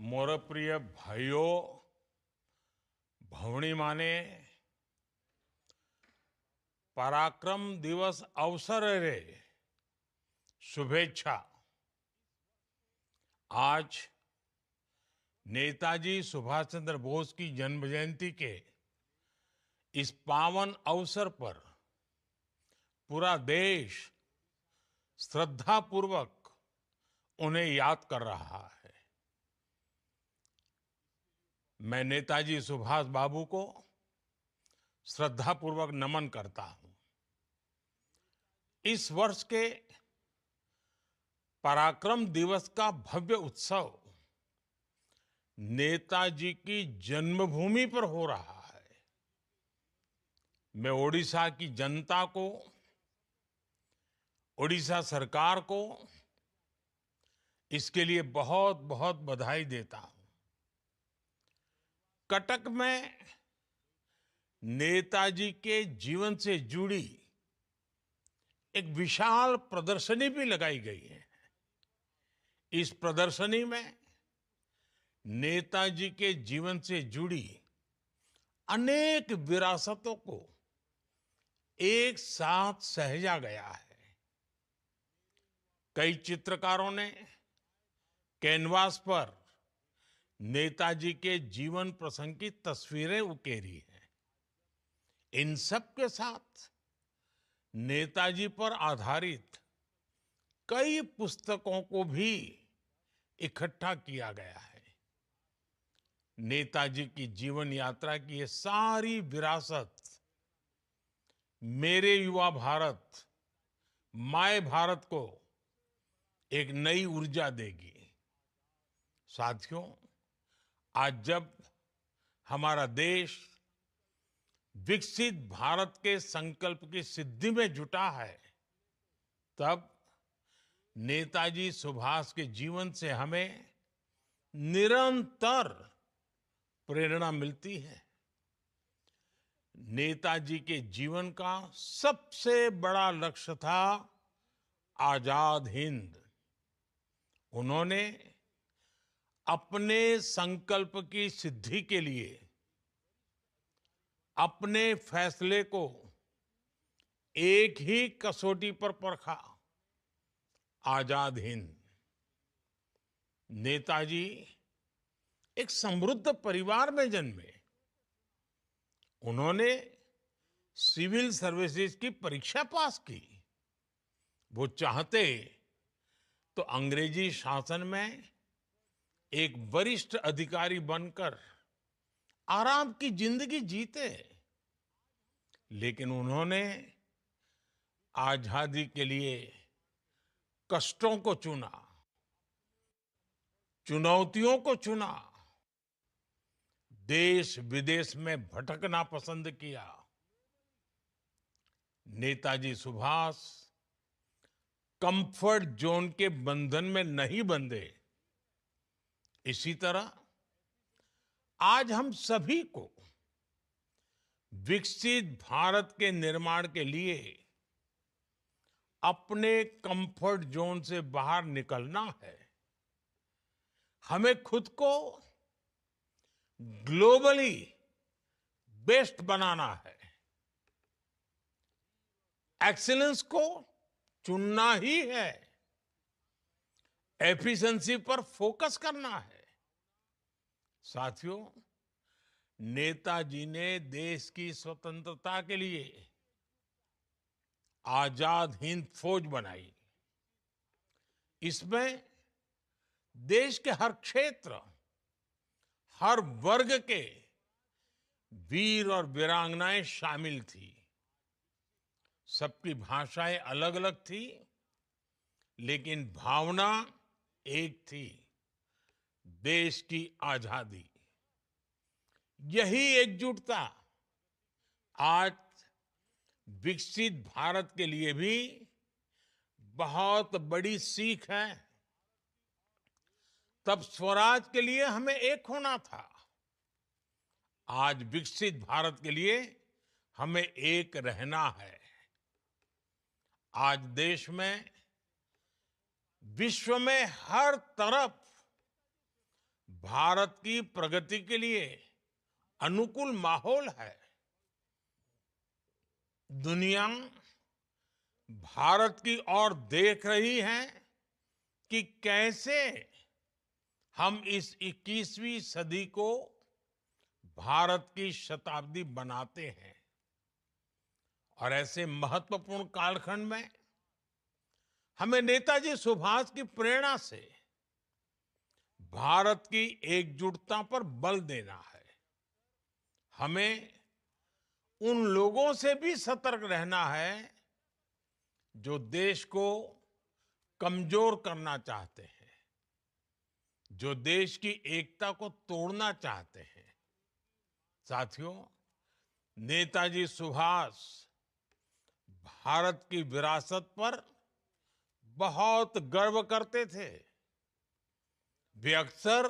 मोर प्रिय भाइयों भवणी माने पराक्रम दिवस अवसर रे शुभेच्छा। आज नेताजी सुभाष चंद्र बोस की जन्म जयंती के इस पावन अवसर पर पूरा देश श्रद्धापूर्वक उन्हें याद कर रहा है। मैं नेताजी सुभाष बाबू को श्रद्धापूर्वक नमन करता हूं। इस वर्ष के पराक्रम दिवस का भव्य उत्सव नेताजी की जन्मभूमि पर हो रहा है। मैं ओडिशा की जनता को, ओडिशा सरकार को इसके लिए बहुत बहुत बधाई देता हूं। कटक में नेताजी के जीवन से जुड़ी एक विशाल प्रदर्शनी भी लगाई गई है। इस प्रदर्शनी में नेताजी के जीवन से जुड़ी अनेक विरासतों को एक साथ सहेजा गया है। कई चित्रकारों ने कैनवास पर नेताजी के जीवन प्रसंग की तस्वीरें उकेरी हैं। इन सब के साथ नेताजी पर आधारित कई पुस्तकों को भी इकट्ठा किया गया है। नेताजी की जीवन यात्रा की ये सारी विरासत मेरे युवा भारत, माय भारत को एक नई ऊर्जा देगी। साथियों, आज जब हमारा देश विकसित भारत के संकल्प की सिद्धि में जुटा है, तब नेताजी सुभाष के जीवन से हमें निरंतर प्रेरणा मिलती है। नेताजी के जीवन का सबसे बड़ा लक्ष्य था आजाद हिंद। उन्होंने अपने संकल्प की सिद्धि के लिए अपने फैसले को एक ही कसौटी पर परखा, आजाद हिंद। नेताजी एक समृद्ध परिवार में जन्मे। उन्होंने सिविल सर्विसेज की परीक्षा पास की। वो चाहते तो अंग्रेजी शासन में एक वरिष्ठ अधिकारी बनकर आराम की जिंदगी जीते, लेकिन उन्होंने आजादी के लिए कष्टों को चुना, चुनौतियों को चुना, देश विदेश में भटकना पसंद किया। नेताजी सुभाष कंफर्ट जोन के बंधन में नहीं बंधे। इसी तरह आज हम सभी को विकसित भारत के निर्माण के लिए अपने कंफर्ट जोन से बाहर निकलना है। हमें खुद को ग्लोबली बेस्ट बनाना है। एक्सीलेंस को चुनना ही है। एफिशिएंसी पर फोकस करना है। साथियों, नेताजी ने देश की स्वतंत्रता के लिए आजाद हिंद फौज बनाई। इसमें देश के हर क्षेत्र, हर वर्ग के वीर और वीरांगनाएं शामिल थी। सबकी भाषाएं अलग अलग थी, लेकिन भावना एक थी, देश की आजादी। यही एकजुटता आज विकसित भारत के लिए भी बहुत बड़ी सीख है। तब स्वराज के लिए हमें एक होना था। आज विकसित भारत के लिए हमें एक रहना है। आज देश में, विश्व में हर तरफ भारत की प्रगति के लिए अनुकूल माहौल है। दुनिया भारत की ओर देख रही है कि कैसे हम इस 21वीं सदी को भारत की शताब्दी बनाते हैं। और ऐसे महत्वपूर्ण कालखंड में हमें नेताजी सुभाष की प्रेरणा से भारत की एकजुटता पर बल देना है। हमें उन लोगों से भी सतर्क रहना है जो देश को कमजोर करना चाहते हैं, जो देश की एकता को तोड़ना चाहते हैं। साथियों, नेताजी सुभाष भारत की विरासत पर बहुत गर्व करते थे। वे अक्सर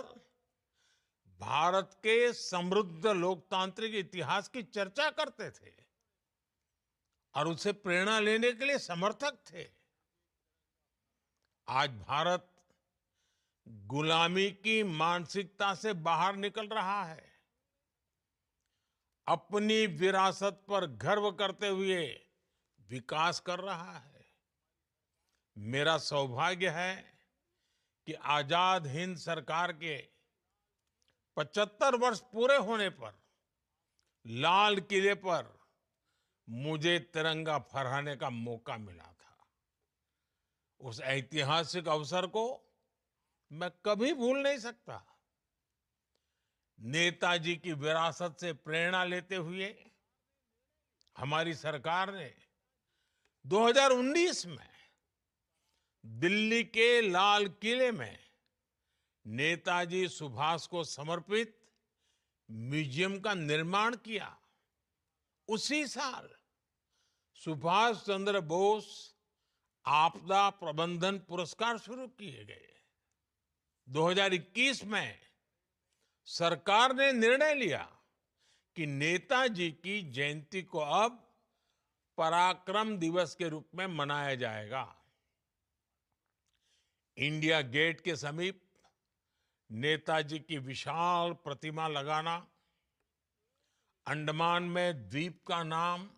भारत के समृद्ध लोकतांत्रिक इतिहास की चर्चा करते थे और उसे प्रेरणा लेने के लिए समर्थक थे। आज भारत गुलामी की मानसिकता से बाहर निकल रहा है। अपनी विरासत पर गर्व करते हुए विकास कर रहा है। मेरा सौभाग्य है कि आजाद हिंद सरकार के 75 वर्ष पूरे होने पर लाल किले पर मुझे तिरंगा फहराने का मौका मिला था। उस ऐतिहासिक अवसर को मैं कभी भूल नहीं सकता। नेताजी की विरासत से प्रेरणा लेते हुए हमारी सरकार ने 2019 में दिल्ली के लाल किले में नेताजी सुभाष को समर्पित म्यूजियम का निर्माण किया। उसी साल सुभाष चंद्र बोस आपदा प्रबंधन पुरस्कार शुरू किए गए। 2021 में सरकार ने निर्णय लिया कि नेताजी की जयंती को अब पराक्रम दिवस के रूप में मनाया जाएगा। इंडिया गेट के समीप नेताजी की विशाल प्रतिमा लगाना, अंडमान में द्वीप का नाम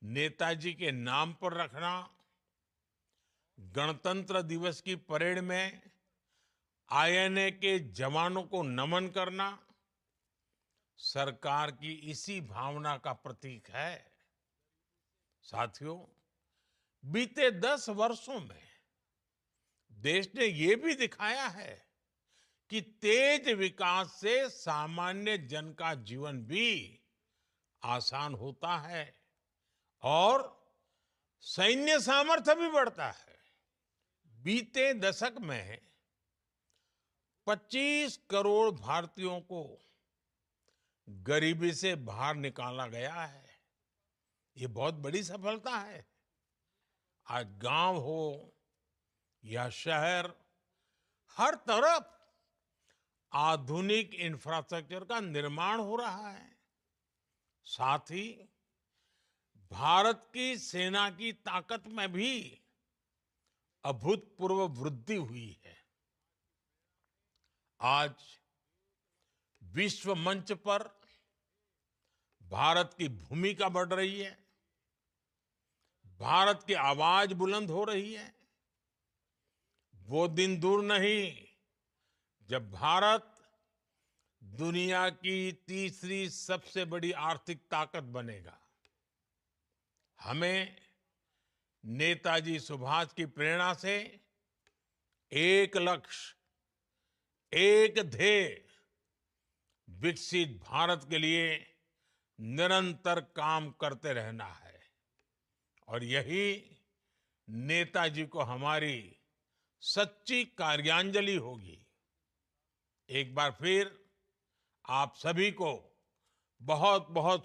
नेताजी के नाम पर रखना, गणतंत्र दिवस की परेड में आईएनए के जवानों को नमन करना सरकार की इसी भावना का प्रतीक है। साथियों, बीते 10 वर्षों में देश ने ये भी दिखाया है कि तेज विकास से सामान्य जन का जीवन भी आसान होता है और सैन्य सामर्थ्य भी बढ़ता है। बीते दशक में 25 करोड़ भारतीयों को गरीबी से बाहर निकाला गया है। ये बहुत बड़ी सफलता है। आज गांव हो या शहर, हर तरफ आधुनिक इंफ्रास्ट्रक्चर का निर्माण हो रहा है। साथ ही भारत की सेना की ताकत में भी अभूतपूर्व वृद्धि हुई है। आज विश्व मंच पर भारत की भूमिका बढ़ रही है, भारत की आवाज बुलंद हो रही है। वो दिन दूर नहीं जब भारत दुनिया की तीसरी सबसे बड़ी आर्थिक ताकत बनेगा। हमें नेताजी सुभाष की प्रेरणा से एक लक्ष्य, एक ध्येय, विकसित भारत के लिए निरंतर काम करते रहना है। और यही नेताजी को हमारी सच्ची कार्यांजलि होगी। एक बार फिर आप सभी को बहुत बहुत